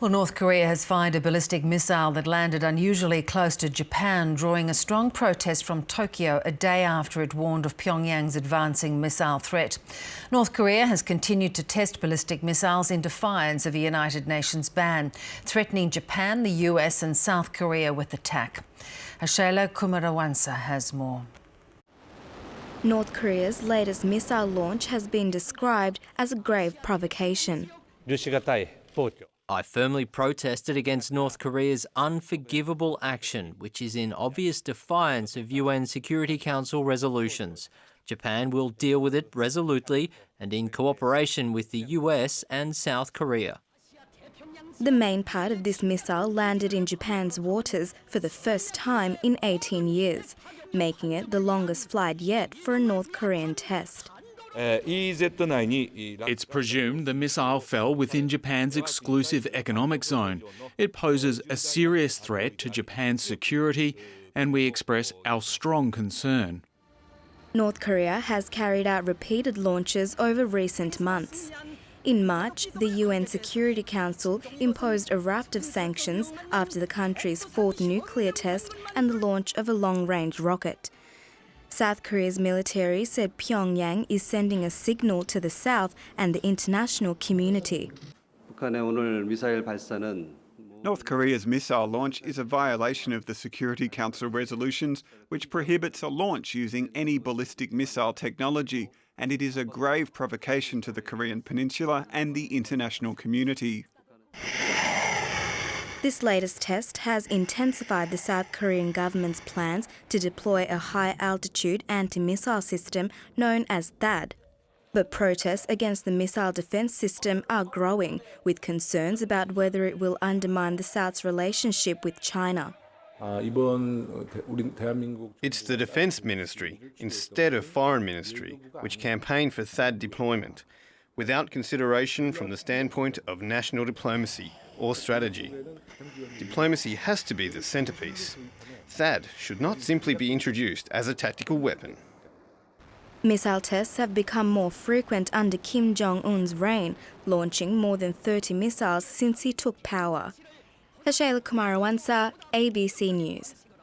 Well, North Korea has fired a ballistic missile that landed unusually close to Japan, drawing a strong protest from Tokyo a day after it warned of Pyongyang's advancing missile threat. North Korea has continued to test ballistic missiles in defiance of a United Nations ban, threatening Japan, the US and South Korea with attack. Hashela Kumarawansa has more. North Korea's latest missile launch has been described as a grave provocation. I firmly protested against North Korea's unforgivable action, which is in obvious defiance of UN Security Council resolutions. Japan will deal with it resolutely and in cooperation with the US and South Korea. The main part of this missile landed in Japan's waters for the first time in 18 years, making it the longest flight yet for a North Korean test. It's presumed the missile fell within Japan's exclusive economic zone. It poses a serious threat to Japan's security, and we express our strong concern. North Korea has carried out repeated launches over recent months. In March, the UN Security Council imposed a raft of sanctions after the country's fourth nuclear test and the launch of a long-range rocket. South Korea's military said Pyongyang is sending a signal to the South and the international community. North Korea's missile launch is a violation of the Security Council resolutions, which prohibits a launch using any ballistic missile technology, and it is a grave provocation to the Korean Peninsula and the international community. This latest test has intensified the South Korean government's plans to deploy a high-altitude anti-missile system known as THAAD. But protests against the missile defence system are growing, with concerns about whether it will undermine the South's relationship with China. It's the Defence Ministry, instead of Foreign Ministry, which campaigned for THAAD deployment, without consideration from the standpoint of national diplomacy or strategy. Diplomacy has to be the centrepiece. THAAD should not simply be introduced as a tactical weapon. Missile tests have become more frequent under Kim Jong-un's reign, launching more than 30 missiles since he took power. Hashela Kumarawansa, ABC News.